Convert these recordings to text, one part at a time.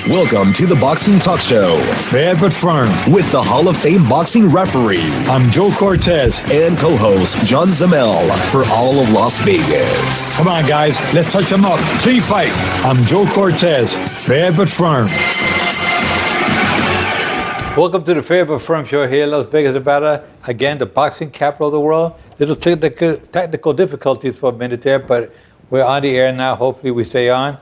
Welcome to the Boxing Talk Show, fair but firm, with the Hall of Fame boxing referee. I'm Joe Cortez and co-host John Zamel for all of Las Vegas. Come on, guys, let's touch them up. Street fight. I'm Joe Cortez, fair but firm. Welcome to the Fair but Firm Show here in Las Vegas, Nevada. Again, the boxing capital of the world. Little technical difficulties for a minute there, but we're on the air now. Hopefully we stay on.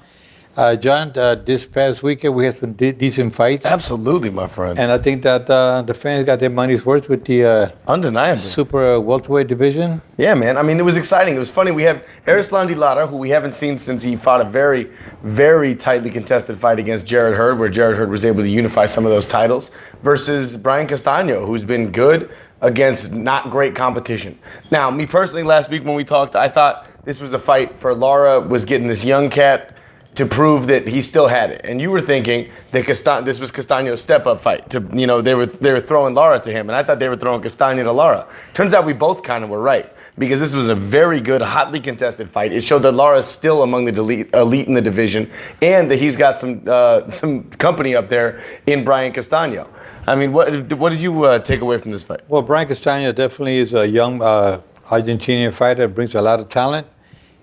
John, this past weekend we had some decent fights. Absolutely, my friend. And I think that the fans got their money's worth with the undeniably super welterweight division. Yeah, man. I mean, it was exciting. It was funny. We have Erislandy Lara, who we haven't seen since he fought a very, very tightly contested fight against Jarrett Hurd, where Jarrett Hurd was able to unify some of those titles, versus Brian Castaño, who's been good against not great competition. Now, me personally, last week when we talked, I thought this was a fight for Lara, was getting this young cat to prove that he still had it. And you were thinking that this was Castaño's step-up fight. They were throwing Lara to him, and I thought they were throwing Castaño to Lara. Turns out we both kind of were right, because this was a very good, hotly contested fight. It showed that Lara is still among the elite in the division, and that he's got some company up there in Brian Castaño. I mean, what did you take away from this fight? Well, Brian Castaño definitely is a young Argentinian fighter, brings a lot of talent.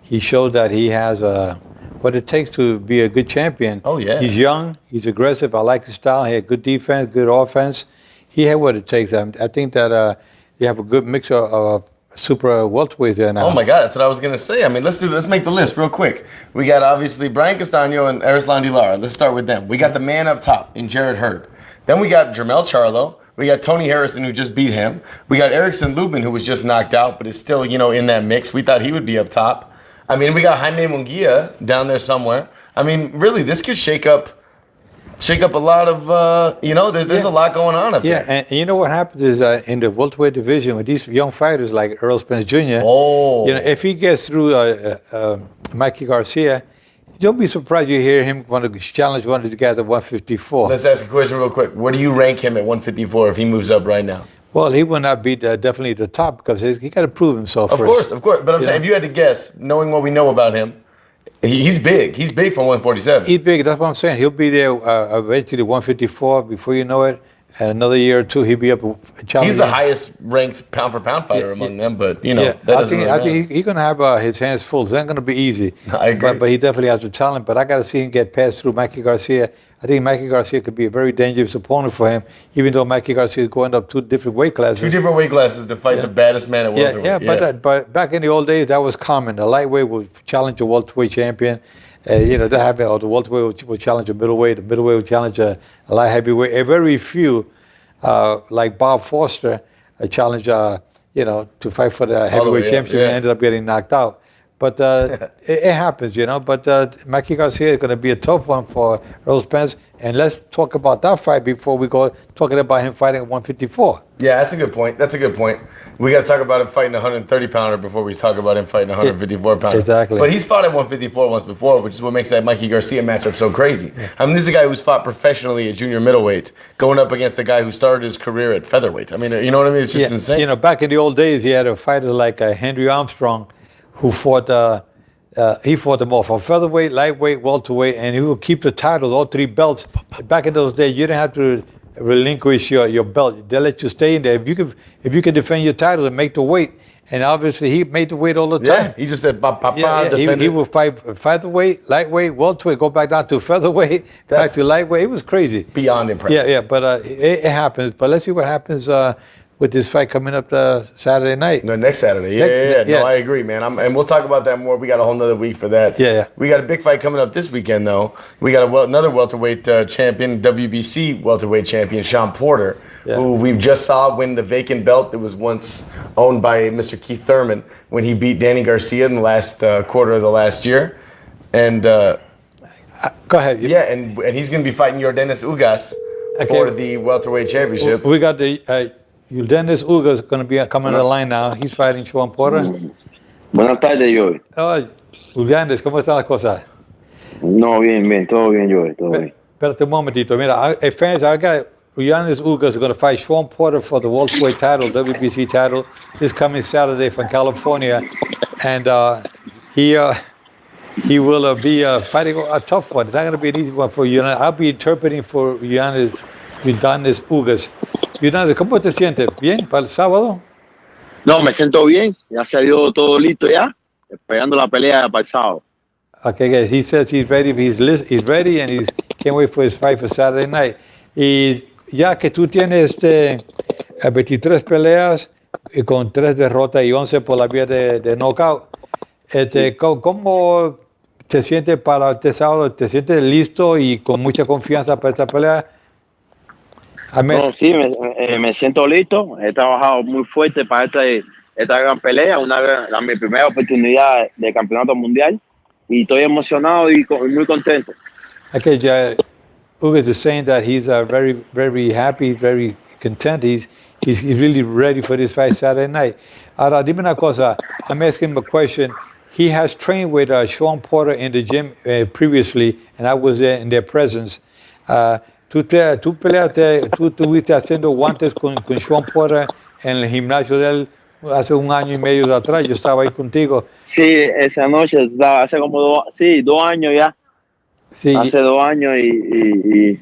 He showed that he has what it takes to be a good champion. Oh, yeah. He's young, he's aggressive. I like his style. He had good defense, good offense. He had what it takes. I think that you have a good mix of super welterweights there now. Oh my God, that's what I was gonna say. I mean, let's make the list real quick. We got obviously Brian Castaño and Erislandy Lara. Let's start with them. We got the man up top in Jarrett Hurd. Then we got Jermell Charlo. We got Tony Harrison, who just beat him. We got Erickson Lubin, who was just knocked out, but is still, in that mix. We thought he would be up top. I mean, we got Jaime Munguia down there somewhere. I mean, really, this could shake up a lot of, there's a lot going on up there. Yeah, and you know what happens is in the welterweight division with these young fighters like Earl Spence Jr., if he gets through Mikey Garcia, don't be surprised you hear him want to challenge one of the guys at 154. Let's ask a question real quick. Where do you rank him at 154 if he moves up right now? Well, he will not be definitely the top because he got to prove himself first. Of course. But I'm saying, if you had to guess, knowing what we know about him, he's big. He's big for 147. He's big. That's what I'm saying. He'll be there eventually 154 before you know it. And another year or two, he'll be up challenging. He's the highest ranked pound for pound fighter among them, but I think he's going to have his hands full. It's not going to be easy. I agree. But he definitely has the talent. But I got to see him get passed through Mikey Garcia. I think Mikey Garcia could be a very dangerous opponent for him, even though Mikey Garcia is going up two different weight classes. Two different weight classes to fight the baddest man at welterweight. But back in the old days, that was common. The lightweight would challenge a welterweight champion. That happened. Or the welterweight would challenge a middleweight. The middleweight would challenge a light heavyweight. A very few, like Bob Foster, challenged, to fight for the heavyweight championship and ended up getting knocked out. But it happens, But Mikey Garcia is going to be a tough one for Earl Spence. And let's talk about that fight before we go talking about him fighting at 154. Yeah, that's a good point. We got to talk about him fighting a 130-pounder before we talk about him fighting a 154-pounder. Exactly. But he's fought at 154 once before, which is what makes that Mikey Garcia matchup so crazy. I mean, this is a guy who's fought professionally at junior middleweight, going up against a guy who started his career at featherweight. I mean, you know what I mean? It's just insane. Back in the old days, he had a fighter like Henry Armstrong, who fought them all from featherweight, lightweight, welterweight, and he would keep the titles, all three belts. Back in those days, you didn't have to relinquish your belt. They let you stay in there. If you can defend your title and make the weight, and obviously he made the weight all the time. Yeah, he just said, he would fight featherweight, lightweight, welterweight, go back down to featherweight, back to lightweight. It was crazy. Beyond impressive. But it happens. But let's see what happens with this fight coming up Saturday night. No, next Saturday. No, I agree, man. And we'll talk about that more. We got a whole nother week for that. Yeah. We got a big fight coming up this weekend, though. We got another welterweight champion, WBC welterweight champion, Shawn Porter, who we just saw win the vacant belt that was once owned by Mr. Keith Thurman when he beat Danny Garcia in the last quarter of the last year. And go ahead. Yeah, and he's going to be fighting Yordenis Ugas for the welterweight championship. We got the Yordenis Ugas is going to be coming on the line now. He's fighting Shawn Porter. Buenas tardes, Joey. Yordenis, ¿cómo está la cosa? No, bien, todo bien, Joey, todo bien. Espérate un momentito. Mira, fans, I got Yordenis Ugas going to fight Shawn Porter for the welterweight title, WBC title, this coming Saturday from California. And he will be fighting a tough one. It's not going to be an easy one for Yordenis. I'll be interpreting for Yordenis Ugas. Yordenis, ¿cómo te sientes? ¿Bien para el sábado? No, me siento bien. Ya se dio todo listo ya. Esperando la pelea para el sábado. Okay, guys. He says he's ready. He's ready and he can't wait for his fight for Saturday night. Y ya que tú tienes 23 peleas con 3 derrotas y 11 por la vía de knockout, ¿cómo te sientes para este sábado? ¿Te sientes listo y con mucha confianza para esta pelea? No, sí, me siento listo. He trabajado muy fuerte para esta gran pelea, mi primera oportunidad de campeonato mundial. Y estoy emocionado y muy contento. Okay, Ugas is saying that he's very, very happy, very content. He's really ready for this fight Saturday night. Ahora, dime una cosa. I'm asking him a question. He has trained with Shawn Porter in the gym previously, and I was there in their presence. Tú estuviste haciendo guantes con Shawn Porter en el gimnasio de él hace 1 año y medio atrás. Yo estaba ahí contigo. Sí, esa noche, hace como 2 años ya. Sí. Hace 2 años y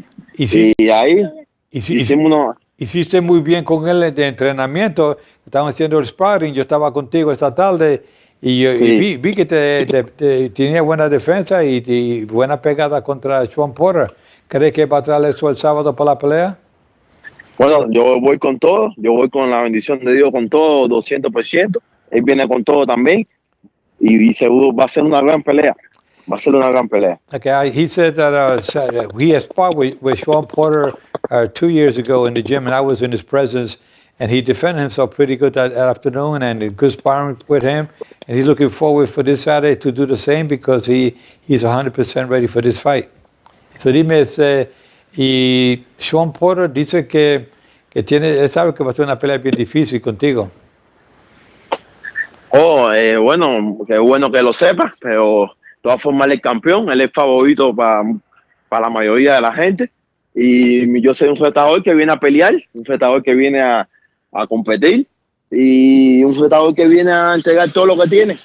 ahí hicimos uno. Hiciste muy bien con él de entrenamiento. Estaban haciendo el sparring. Yo estaba contigo esta tarde y vi que tenía buena defensa y buena pegada contra Shawn Porter. ¿Crees que va a traer eso el sábado para la pelea? Bueno, yo voy con todo. Yo voy con la bendición de Dios con todo, 200%. Él viene con todo también. Y seguro va a ser una gran pelea. Va a ser una gran pelea. Okay, he said that he has sparred with Shawn Porter 2 years ago in the gym, and I was in his presence, and he defended himself pretty good that afternoon, and good sparring with him. And he's looking forward for this Saturday to do the same because he's 100% ready for this fight. So dime, y Shawn Porter dice que él sabe que va a ser una pelea bien difícil contigo. Bueno, qué bueno que lo sepa, pero de todas formas él es campeón, él es favorito para la mayoría de la gente. Y yo soy un retador que viene a pelear, un retador que viene a competir y un retador que viene a entregar todo lo que tiene.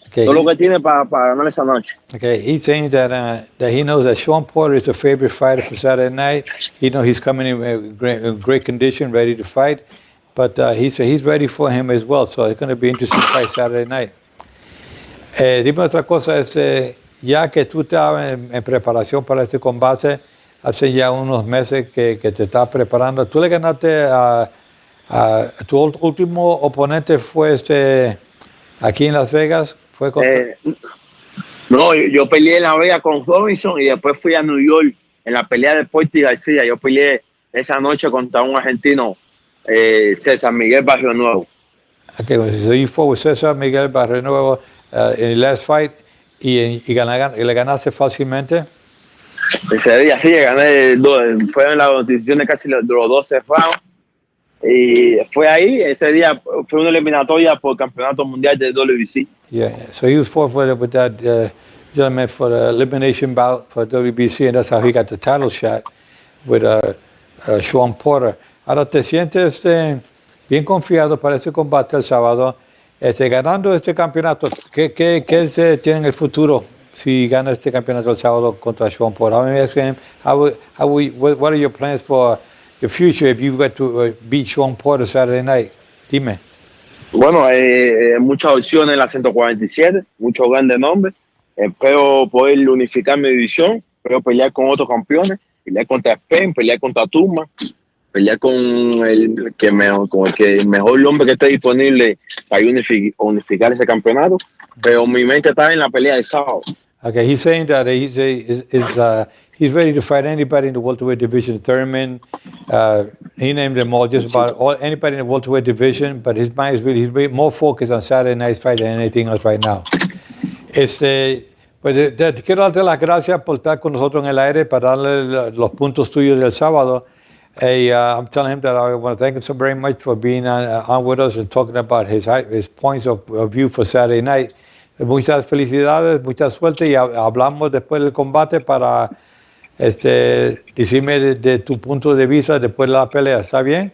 Okay. Todo lo que tiene para ganar esa noche. Okay, he's saying that he knows that Shawn Porter is a favorite fighter for Saturday night. He knows he's coming in great condition, ready to fight. But he said he's ready for him as well. So it's going to be an interesting fight Saturday night. Dime otra cosa, ya que tú estabas en preparación para este combate, hace ya unos meses que te estás preparando. Tú le ganaste a tu último oponente fue aquí en Las Vegas. ¿Fue contra? No, yo peleé en Las Vegas con Robinson y después fui a New York en la pelea de Porter y García. Yo peleé esa noche contra un argentino, César Miguel Barrio Nuevo. Okay, so you fought with César Miguel Barrio Nuevo in the last fight y le ganaste fácilmente. Ese día sí, gané, fueron las decisiones casi los 12 rounds. Y fue ahí, ese día fue una eliminatoria por el campeonato mundial de WBC. Yeah, so he was forfeited with that gentleman for the elimination bout for WBC, and that's how he got the title shot with Shawn Porter. Ahora te sientes bien confiado para ese combate el sábado, ganando este campeonato. ¿Qué tiene en el futuro si gana este campeonato el sábado contra Shawn Porter? I'm asking him, what are your plans for the future if you got to beat Shawn Porter Saturday night? Dime. Bueno, muchas opciones en la 147, muchos grandes nombres. Espero poder unificar mi división, espero pelear con otros campeones, pelear contra Spain, pelear contra Turma, pelear con el mejor hombre que esté disponible para unificar ese campeonato. Pero mi mente está en la pelea del sábado. Okay, he's saying that he's ready to fight anybody in the welterweight division. Thurman, he named them all, just about anybody in the welterweight division. But his mind is he's more focused on Saturday night's fight than anything else right now. Pues te quiero darte las gracias por estar con nosotros en el aire para darle los puntos tuyos del sábado. I'm telling him that I want to thank him so very much for being on with us and talking about his points of view for Saturday night. Muchas felicidades, mucha suerte y hablamos después del combate para decirme de tu punto de vista después de la pelea. ¿Está bien?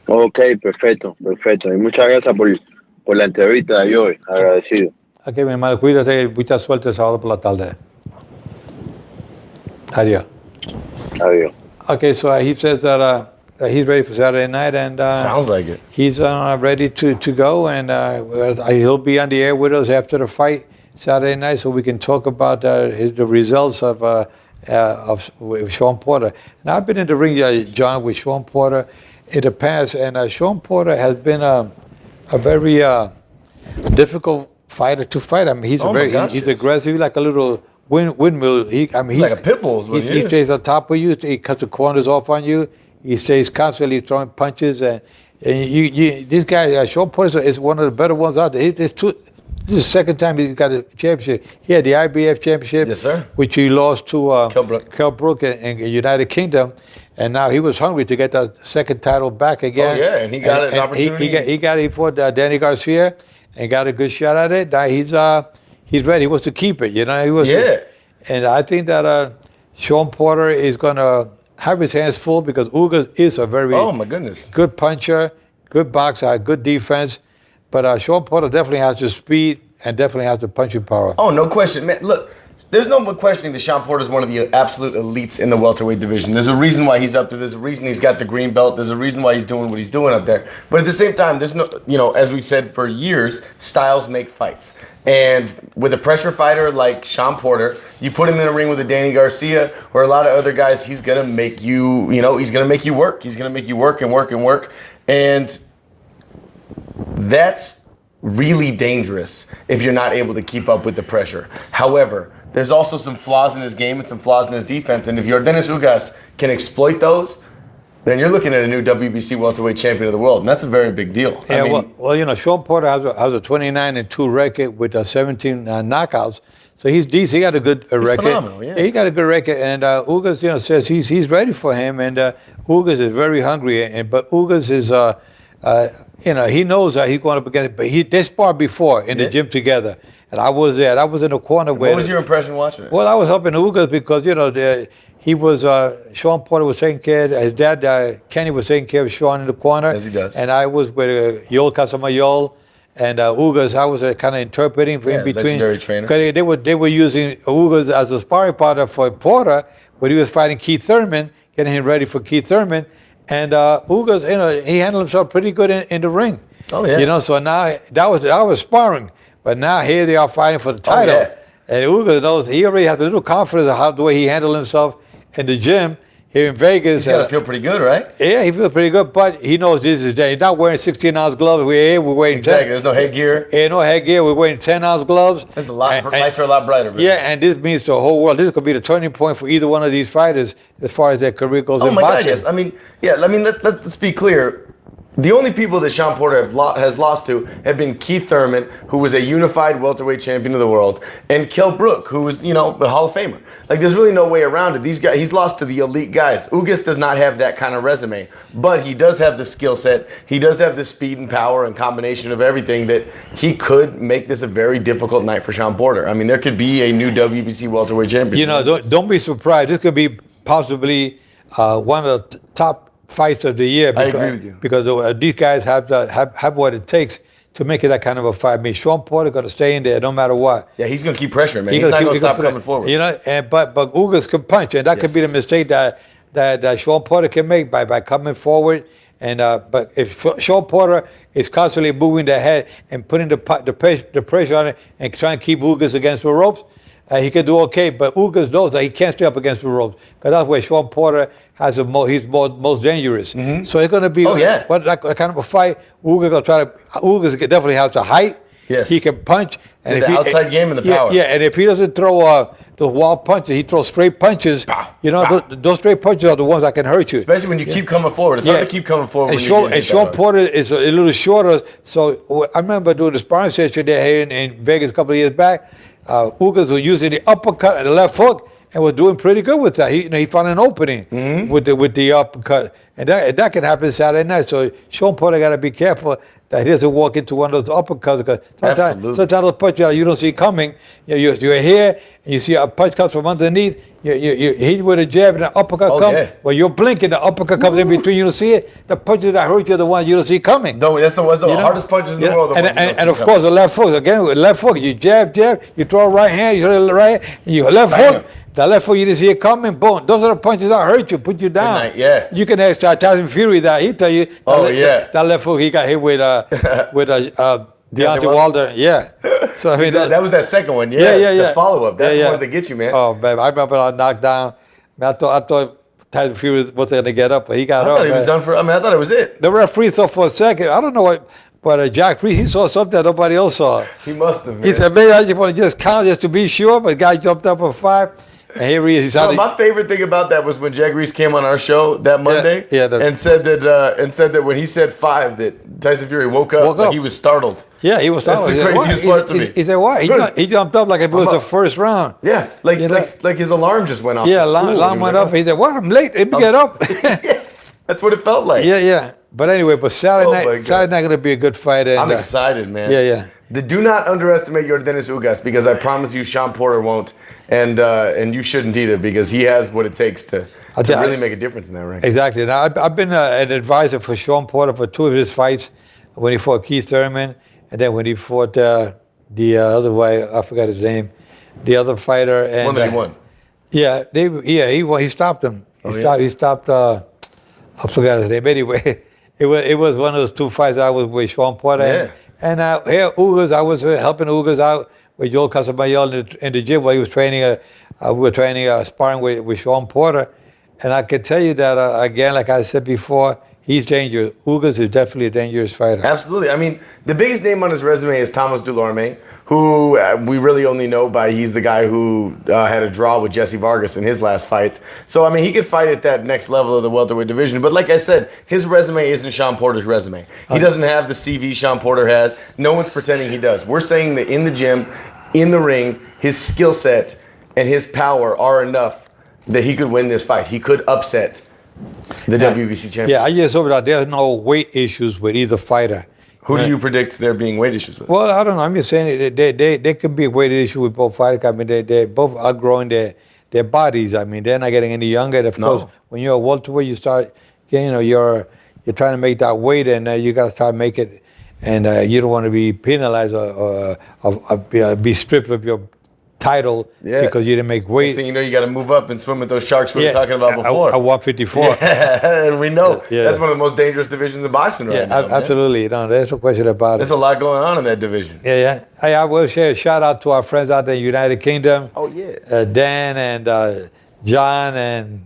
Ok, perfecto. Y muchas gracias por la entrevista de hoy. Agradecido. Ok, mi hermano, cuídate, mucha suerte el sábado por la tarde. Adiós. Adiós. Okay, so he says that he's ready for Saturday night, and Sounds like it. he's ready to go, and he'll be on the air with us after the fight Saturday night, so we can talk about the results of with Shawn Porter. Now, I've been in the ring, John, with Shawn Porter in the past, and Shawn Porter has been a very difficult fighter to fight. I mean, he's he's aggressive, he's like a little windmill. He's like a pit bull. He stays on top of you. He cuts the corners off on you. He stays constantly throwing punches, and this guy Shawn Porter is one of the better ones out there. This is the second time he got a championship. He had the IBF championship, yes, sir, which he lost to Kell Brook in the United Kingdom, and now he was hungry to get that second title back again. Oh yeah, and he got an opportunity. He fought Danny Garcia and got a good shot at it. Now he's ready. He wants to keep it. You know, he was. Yeah. And I think that Shawn Porter is going to have his hands full because Ugas is a very good puncher, good boxer, good defense. But Shawn Porter definitely has the speed and definitely has the punching power. Oh, no question. Man, look, there's no questioning that Shawn Porter is one of the absolute elites in the welterweight division. There's a reason why he's up there. There's a reason he's got the green belt. There's a reason why he's doing what he's doing up there. But at the same time, there's no, as we've said for years, styles make fights. And with a pressure fighter like Shawn Porter, you put him in a ring with a Danny Garcia or a lot of other guys, he's going to make you, he's going to make you work. He's going to make you work and work and work. And that's really dangerous if you're not able to keep up with the pressure. However, there's also some flaws in his game and some flaws in his defense. And if Yordenis Ugas can exploit those, then you're looking at a new WBC Welterweight champion of the world, and that's a very big deal. Yeah, well, Shawn Porter has a 29-2 record with 17 knockouts, so he's decent. He got a good record. Phenomenal, yeah. He got a good record, and Ugas, says he's ready for him, and Ugas is very hungry. But Ugas is, he knows that he's going up against it. But they sparred before in the gym together, and I was there. I was in the corner. What was your impression watching it? Well, I was helping Ugas because he was, Shawn Porter was taking care of, his dad, Kenny, was taking care of Shawn in the corner. As he does. And I was with Yol Casamayol and Ugas. I was kind of interpreting for in between. Legendary trainer. Because they were using Ugas as a sparring partner for Porter, but he was fighting Keith Thurman, getting him ready for Keith Thurman. And Ugas, he handled himself pretty good in the ring. Oh, yeah. So now, I was sparring, but now here they are fighting for the title. Oh, yeah. And Ugas knows, he already has a little confidence of the way he handled himself in the gym here in Vegas. He's got to feel pretty good, right? Yeah, he feels pretty good, but he knows this is day. He's not wearing 16-ounce gloves. We're waiting. Exactly. There's no headgear. Yeah, no headgear. We're wearing 10-ounce gloves. Lights are a lot brighter. Yeah, and this means the whole world. This could be the turning point for either one of these fighters as far as their career goes in boxing. Oh my God, yes. Let's be clear. The only people that Shawn Porter has lost to have been Keith Thurman, who was a unified welterweight champion of the world, and Kell Brook, who was, a Hall of Famer. Like, there's really no way around it. These guys, he's lost to the elite guys. Ugas does not have that kind of resume, but he does have the skill set. He does have the speed and power and combination of everything that he could make this a very difficult night for Shawn Porter. I mean, there could be a new WBC welterweight champion. Don't be surprised. This could be possibly one of the top fights of the year. I agree with you. Because these guys have what it takes to make it that kind of a fight. I mean, Shawn Porter going to stay in there no matter what. Yeah, he's going to keep pressuring, man. He's not going to stop coming forward. But Ugas can punch, and that could be the mistake that Shawn Porter can make by coming forward. And but if Shawn Porter is constantly moving the head and putting the pressure on it and trying to keep Ugas against the ropes, he can do okay. But Ugas knows that he can't stay up against the ropes because that's where Shawn Porter has he's most dangerous. Mm-hmm. So it's going to be that kind of a fight. Ugas definitely has the height. Yes. He can punch. And the outside game and the power. Yeah, and if he doesn't throw those wall punches, he throws straight punches. Those straight punches are the ones that can hurt you. Especially when you keep coming forward. It's hard to keep coming forward. And Shawn Porter is a little shorter. So I remember doing the sparring session there here in Vegas a couple of years back. Ugas was using the uppercut and the left hook and was doing pretty good with that. He found an opening with the uppercut. And that can happen Saturday night. So Shawn Porter got to be careful that he doesn't walk into one of those uppercuts. Because sometimes those punches you don't see coming. You're here and you see a punch comes from underneath. You hit with a jab and the uppercut comes. Yeah. Well, you're blinking, the uppercut comes in between. You don't see it. The punches that hurt you are the ones you don't see coming. No, that's the hardest punches in the world. And of course, the left hook. Again, with left hook, you jab, you throw a right hand, you throw the right hand, you left hook. The left hook, you didn't see it coming, boom. Those are the punches that hurt you, put you down. Yeah. You can ask Tyson Fury that. He'll tell you. That left hook he got hit with Deontay Wilder. Yeah. So I mean, that was that second one. Yeah. The follow-up. That's the ones that get you, man. Oh, man. I remember I knocked down. I thought Tyson Fury was going to get up, but he got up. I thought he was done for. I thought it was it. The referee thought for a second. I don't know what. But Jack Reed, he saw something that nobody else saw. He must have, man. He said, maybe I just want to just count just to be sure, but the guy jumped up for 5. And here he is. My favorite thing about that was when Jack Reese came on our show that Monday and said that when he said 5, that Tyson Fury woke up like he was startled. Yeah, he was startled. That's the craziest part to me. He said, why? He jumped up like if it was the first round. Yeah, like his alarm just went off. Yeah, alarm went up. He said, what? I'm late. Let me get up. That's what it felt like. Yeah. But anyway, Saturday night going to be a good fight. And, I'm excited, man. Yeah. Do not underestimate Yordenis Ugas, because I promise you Shawn Porter won't. And you shouldn't either, because he has what it takes to really make a difference in that ring. Exactly. Now, I've been an advisor for Shawn Porter for 2 of his fights, when he fought Keith Thurman, and then when he fought the other guy, I forgot his name, the other fighter. And, one that he won. Yeah, he stopped him. He stopped. I forgot his name. Anyway, it was one of those 2 fights I was with Shawn Porter. Yeah. And here, Ugas, I was helping Ugas out with Joel Casamayel in the gym while he was training. We were training, sparring with Shawn Porter. And I can tell you that, again, like I said before, he's dangerous. Ugas is definitely a dangerous fighter. Absolutely. I mean, the biggest name on his resume is Thomas Dulorme, who we really only know by he's the guy who had a draw with Jesse Vargas in his last fight. So, I mean, he could fight at that next level of the welterweight division. But like I said, his resume isn't Shawn Porter's resume. He doesn't have the CV Shawn Porter has. No one's pretending he does. We're saying that in the gym, in the ring, his skill set and his power are enough that he could win this fight. He could upset the WBC champion. Yeah, I just hope that there's no weight issues with either fighter. Who do you predict there being weight issues with? Well, I don't know. I'm just saying they could be a weight issue with both fighters. I mean, they're both outgrowing their bodies. I mean, they're not getting any younger. And of course, when you're a welterweight, you start, you're trying to make that weight, and you got to try to make it. And you don't want to be penalized or be stripped of your title because you didn't make weight. Next thing you know, you got to move up and swim with those sharks we were talking about before. At 154. Yeah, and we know that's one of the most dangerous divisions in boxing right now. Absolutely. No, there's no question about it. There's a lot going on in that division. Yeah. Hey, I will share a shout out to our friends out there in the United Kingdom. Oh, yeah. Dan and John and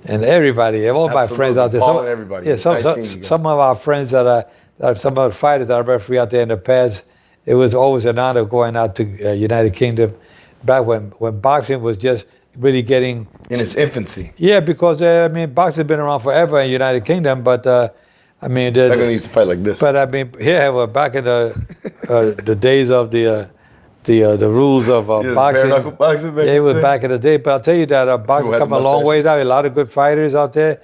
everybody. All my friends out there. Paul and everybody. Yeah, some of our friends some of the fighters that I referee out there in the past, it was always an honor going out to United Kingdom back when boxing was just really getting in its infancy. Yeah, because boxing's been around forever in the United Kingdom, but back when they used to fight like this. But I mean, here we're back in the days of the rules of boxing. Bare knuckle boxing. Yeah, it was back in the day. But I'll tell you that boxing come a long ways out. A lot of good fighters out there.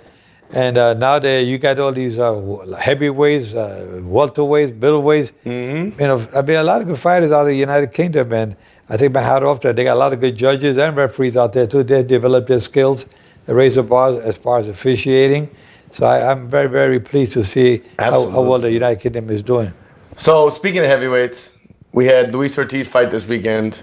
And now you got all these heavyweights, welterweights, middleweights. Mm-hmm. A lot of good fighters out of the United Kingdom, and I think my hat off to them. They got a lot of good judges and referees out there too. They developed their skills, they raised the bar as far as officiating. So I'm very, very pleased to see how well the United Kingdom is doing. So speaking of heavyweights, we had Luis Ortiz fight this weekend.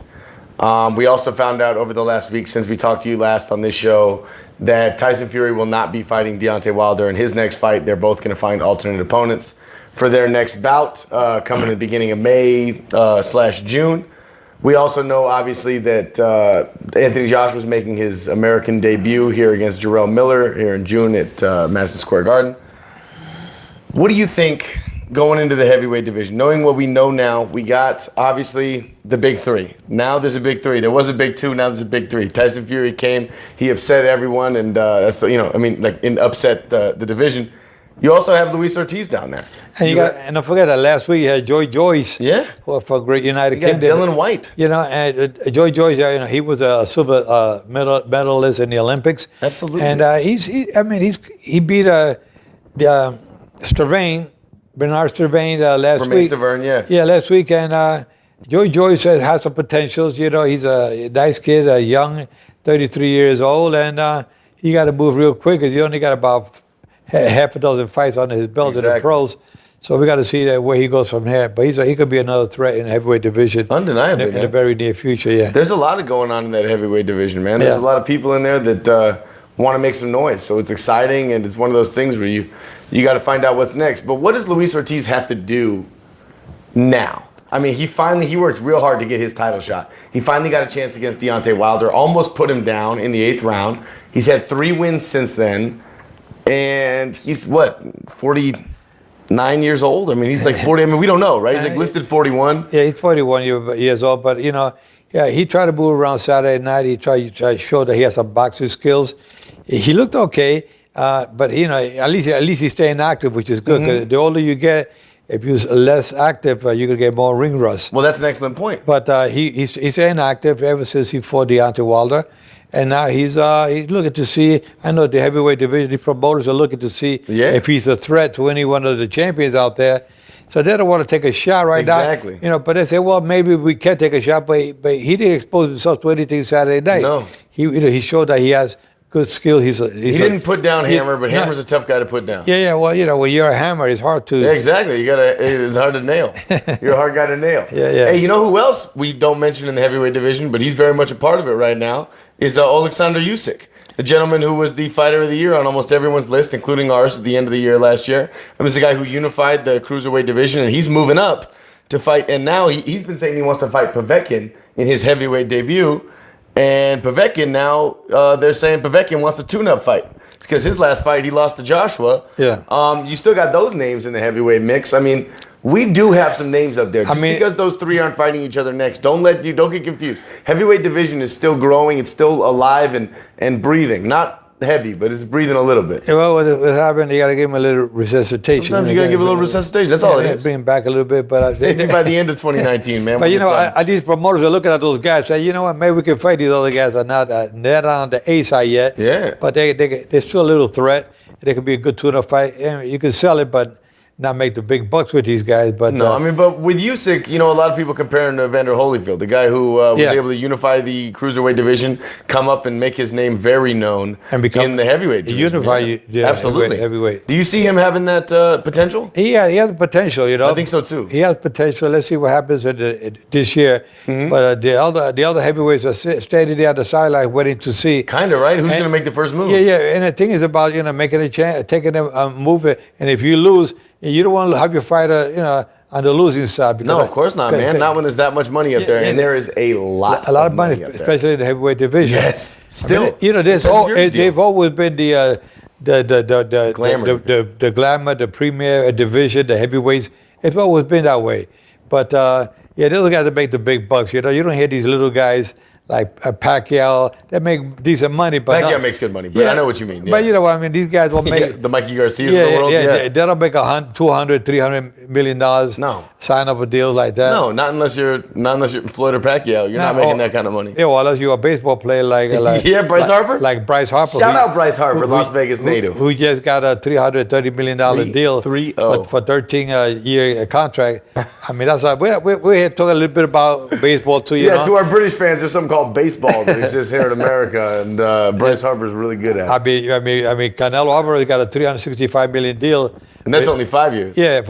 We also found out over the last week, since we talked to you last on this show, that Tyson Fury will not be fighting Deontay Wilder in his next fight. They're both going to find alternate opponents for their next bout coming in the beginning of May / June. We also know, obviously, that Anthony Joshua is making his American debut here against Jarrell Miller here in June at Madison Square Garden. What do you think going into the heavyweight division? Knowing what we know now, we got, obviously, the big 3. Now there's a big 3. There was a big 2, now there's a big 3. Tyson Fury came, he upset everyone, and upset the division. You also have Luis Ortiz down there. And and don't forget that last week you had Joy Joyce. Yeah. For Great United Kingdom. Dylan White. And Joy Joyce, he was a silver medalist in the Olympics. Absolutely. And he beat Stervain, Bernard Stervain last week. Stervain, yeah. Yeah, last week. And Joy Joyce has some potentials. He's a nice kid, young, 33 years old, and he got to move real quick because he only got about half a dozen fights under his belt in the pros. So we got to see where he goes from here. But he could be another threat in the heavyweight division. Undeniably, in the very near future, yeah. There's a lot going on in that heavyweight division, man. There's a lot of people in there that want to make some noise. So it's exciting, and it's one of those things where you got to find out what's next. But what does Luis Ortiz have to do now? I mean, he worked real hard to get his title shot. He finally got a chance against Deontay Wilder, almost put him down in the 8th round. He's had 3 wins since then, and he's, 49 years old? I mean, he's like 40. I mean, we don't know, right? He's like listed 41. Yeah, he's 41 years old, but, he tried to move around Saturday night. He tried to show that he has some boxing skills. He looked okay, but, at least he's staying active, which is good, because the older you get, if you're less active, you can get more ring rust. Well, that's an excellent point. But he's staying active ever since he fought Deontay Wilder. And now he's looking to see, I know the heavyweight division, the promoters are looking to see if he's a threat to any one of the champions out there. So they don't want to take a shot right now. Exactly. But they say, well, maybe we can take a shot, but he didn't expose himself to anything Saturday night. No. He showed that he has good skill. He didn't put down Hammer, but Hammer's a tough guy to put down. Yeah. Well, when you're a hammer, it's hard to. Yeah, exactly. It's hard to nail. You're a hard guy to nail. Yeah. Hey, you know who else we don't mention in the heavyweight division, but he's very much a part of it right now, is Alexander Usyk, the gentleman who was the fighter of the year on almost everyone's list, including ours at the end of the year last year. I was the guy who unified the cruiserweight division, and he's moving up to fight. And now he's been saying he wants to fight Povetkin in his heavyweight debut. And Povetkin now, they're saying Povetkin wants a tune-up fight. Because his last fight, he lost to Joshua. Yeah. You still got those names in the heavyweight mix. I mean, we do have some names up there. Just because those 3 aren't fighting each other next, don't get confused. Heavyweight division is still growing. It's still alive and breathing. Not heavy, but it's breathing a little bit. Well, what happened, you got to give him a little resuscitation. Sometimes you got to give a little resuscitation. That's all it is. Bring him back a little bit. But I think by the end of 2019, man. But, these promoters are looking at those guys say, you know what, maybe we can fight these other guys. They're not on the A side yet. Yeah. But they're still a little threat. They could be a good tune-up fight. You can sell it, but not make the big bucks with these guys. But but with Usyk, a lot of people compare him to Evander Holyfield, the guy who was able to unify the cruiserweight division, come up and make his name very known in the heavyweight division. Absolutely. Heavyweight. Do you see him having that potential? Yeah, he has potential, I think so too. He has potential. Let's see what happens this year. But the other heavyweights are standing there on the sidelines waiting to see. Kind of, right? Who's going to make the first move? Yeah. And the thing is about, making a chance, taking a move. And if you lose, you don't want to have your fighter, on the losing side. No, of course not, man. Not when there's that much money up there, and there is a lot of money, especially in the heavyweight division. Yes, still. They've always been the glamour, the premier division, the heavyweights. It's always been that way. But those guys that make the big bucks. You don't hear these little guys like Pacquiao, they make decent money. But Pacquiao makes good money, but I know what you mean. Yeah. But you know what I mean? These guys will make... the Mikey Garcias of the world? They don't make $200, $300 million. No. Sign up a deal like that. No, not unless you're Floyd or Pacquiao. You're not making that kind of money. Yeah, well, unless you're a baseball player like Bryce Harper? Like Bryce Harper. Shout out Bryce Harper, Las Vegas native. Who just got a $330 million deal for 13-year contract. I mean, that's we're here talking a little bit about baseball too. To our British fans, there's something called baseball that exists here in America, and Bryce Harper's really good at it. I mean, Canelo Alvarez got a $365 million deal, and that's only 5 years. Yeah,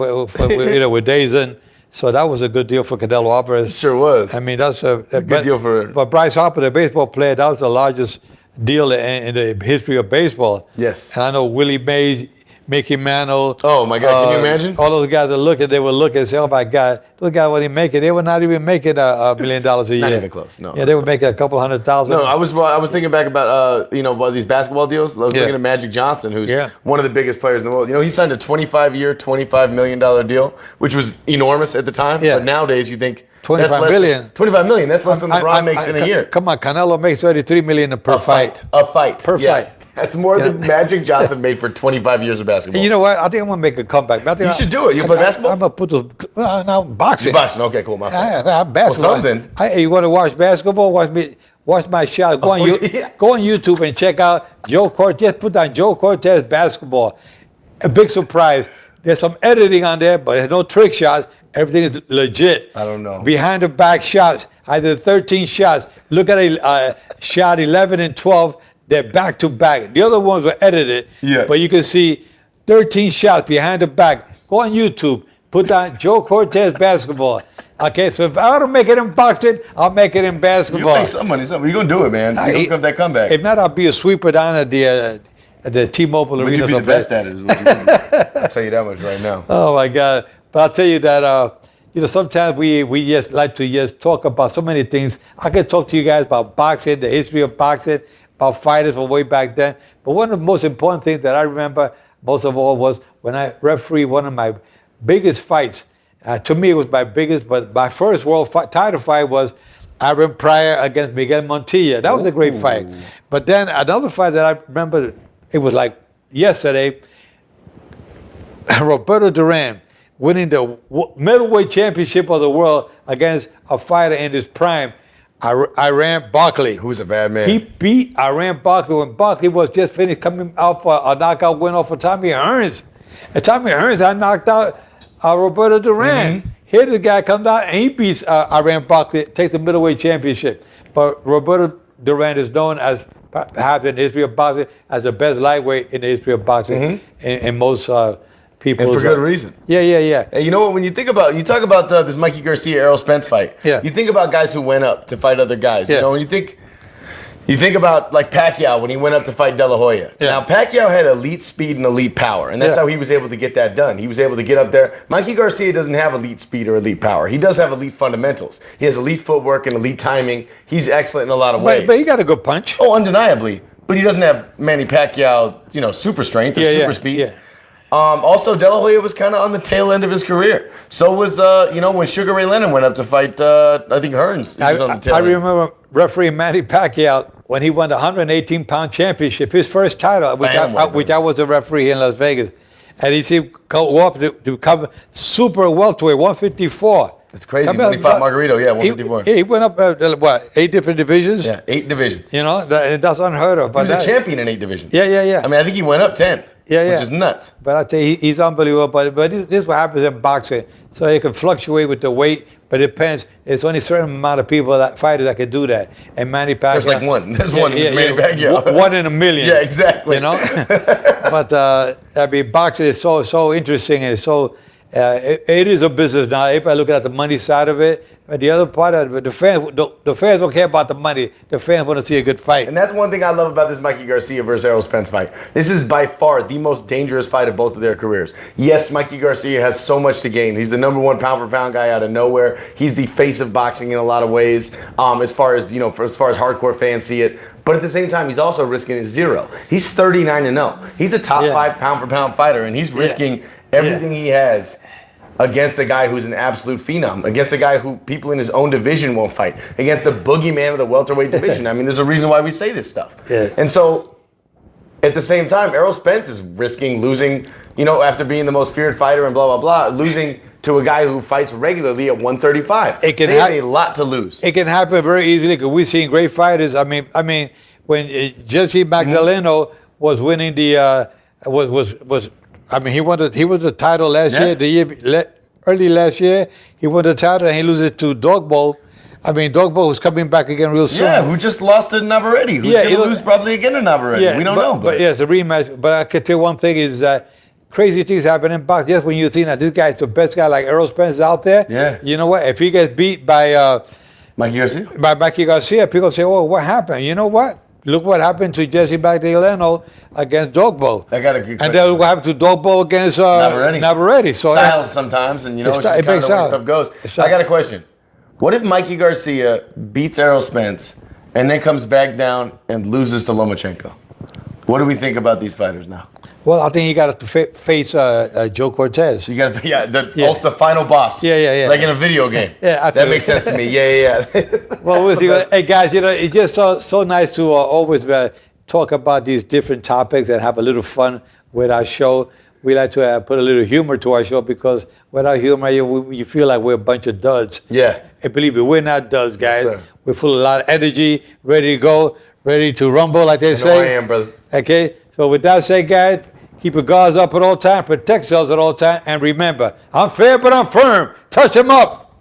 with days in. So that was a good deal for Canelo Alvarez. It sure was. I mean, that's a good deal for. But Bryce Harper, the baseball player, that was the largest deal in the history of baseball. Yes. And I know Willie Mays, Mickey Mantle. Oh my God! Can you imagine? All those guys they would look and say, "Oh my God, those guys wouldn't even make it. They were not even making $1 million a year. Not even close. No. Yeah, they would make a couple $100,000. No, I was thinking back about these basketball deals. I was thinking of Magic Johnson, who's one of the biggest players in the world. He signed a 25-year, $25 million deal, which was enormous at the time. Yeah. But nowadays, you think. $25 million. $25 million. That's less than LeBron makes in a year. Come on, Canelo makes $33 million per fight. A fight. Per fight. That's more than Magic Johnson made for 25 years of basketball. And you know what? I think I'm going to make a comeback. You should do it. You play basketball? I'm going to put those... now, boxing. You're boxing. Okay, cool. My fault. Basketball. Well, something. You want to watch basketball? Watch my shot. Go on YouTube and check out Joe Cortez. Put down Joe Cortez basketball. A big surprise. There's some editing on there, but there's no trick shots. Everything is legit. I don't know. Behind the back shots, I did 13 shots. Look at shot 11 and 12. They're back to back. The other ones were edited. Yeah. But you can see 13 shots behind the back. Go on YouTube. Put down Joe Cortez basketball. Okay, so if I want to make it in boxing, I'll make it in basketball. You make some money. You're going to do it, man. You're going to come that comeback. If not, I'll be a sweeper down at the T-Mobile Arena. You'd be the best at it. Is what you I'll tell you that much right now. Oh, my God. But I'll tell you that, sometimes we just like to just talk about so many things. I could talk to you guys about boxing, the history of boxing, about fighters from way back then. But one of the most important things that I remember most of all was when I refereed one of my biggest fights. To me, it was my biggest, but my first world title fight was Aaron Pryor against Miguel Montilla. That was a great fight. But then another fight that I remember, it was like yesterday, Roberto Duran winning the middleweight championship of the world against a fighter in his prime, Iran Barkley. Who's a bad man. He beat Iran Barkley when Barkley was just finished coming out for a knockout win over Tommy Hearns. And Tommy Hearns had knocked out Roberto Duran. Mm-hmm. Here the guy comes out and he beats Iran Barkley, takes the middleweight championship. But Roberto Duran is known as, perhaps in the history of boxing, as the best lightweight in the history of boxing in most people. And for good reason. Yeah. And you know what? When you talk about this Mikey Garcia Errol Spence fight. Yeah. You think about guys who went up to fight other guys. Yeah. You know, when you think about like Pacquiao when he went up to fight De La Hoya. Yeah. Now Pacquiao had elite speed and elite power, and that's how he was able to get that done. He was able to get up there. Mikey Garcia doesn't have elite speed or elite power. He does have elite fundamentals. He has elite footwork and elite timing. He's excellent in a lot of ways. But he got a good punch. Oh, undeniably. But he doesn't have Manny Pacquiao, super strength or super speed. Yeah. Also, De La Hoya was kind of on the tail end of his career. So was, when Sugar Ray Leonard went up to fight, I think Hearns. He was on the tail end. I remember refereeing Manny Pacquiao when he won the 118-pound championship, his first title, which I was a referee in Las Vegas. And he said go up to become super welterweight, 154. It's crazy. When he fought Margarito, 154. He went up, 8 different divisions? Yeah, 8 divisions. That's unheard of. He was a champion in 8 divisions. Yeah. I mean, I think he went up 10. Which is nuts. But I tell you, he's unbelievable. But this is what happens in boxing. So it can fluctuate with the weight, but it depends. It's only a certain amount of fighters that can do that. And Manny Pacquiao. There's like one. There's one. It's Manny Pacquiao. 1 in a million. Yeah, exactly. But boxing is so interesting and so. It is a business now. Everybody looking at the money side of it. But the other part of it, the fans don't care about the money. The fans want to see a good fight. And that's one thing I love about this Mikey Garcia versus Errol Spence fight. This is by far the most dangerous fight of both of their careers. Yes, Mikey Garcia has so much to gain. He's the #1 pound-for-pound guy out of nowhere. He's the face of boxing in a lot of ways, as far as hardcore fans see it. But at the same time, he's also risking his 0. He's 39-0. He's a top 5 pound-for-pound fighter, and he's risking everything he has against a guy who's an absolute phenom, against a guy who people in his own division won't fight, against the boogeyman of the welterweight division. I mean, there's a reason why we say this stuff. Yeah. And so, at the same time, Errol Spence is risking losing, after being the most feared fighter and blah, blah, blah, losing to a guy who fights regularly at 135. They have a lot to lose. It can happen very easily because we've seen great fighters. I mean, when Jesse Magdaleno was winning he won the title last year. Early last year, he won the title and he loses to Dogbo. Dogbo was coming back again real soon. Yeah, who just lost to Navarrete. Who's going to lose probably again to Navarrete. Yeah, we don't know. But it's a rematch. But I can tell you one thing is that crazy things happen in boxing. Just when you think that this guy is the best guy like Errol Spence out there, you know what? If he gets beat by Mikey Garcia? By Mikey Garcia, people say, oh, what happened? You know what? Look what happened to Jesse Magdaleno against Dogbo. I got a good question. And then what happened to Dogbo against Navarrete. So styles sometimes, and it's just kind of the way stuff goes. I got a question. What if Mikey Garcia beats Errol Spence and then comes back down and loses to Lomachenko? What do we think about these fighters now? Well, I think you got to face Joe Cortez. You got to, the final boss. Yeah. Like in a video game. Yeah, that makes sense to me. Yeah. Well, we'll see. Hey, guys, it's just so nice to always talk about these different topics and have a little fun with our show. We like to put a little humor to our show because without humor, you feel like we're a bunch of duds. Yeah. And believe me, we're not duds, guys. Yes, we're full of a lot of energy, ready to go, ready to rumble, like they say. I am, brother. Okay. So with that said, guys, Keep your guards up at all times. Protect yourselves at all times. And remember, I'm fair, but I'm firm. Touch him up.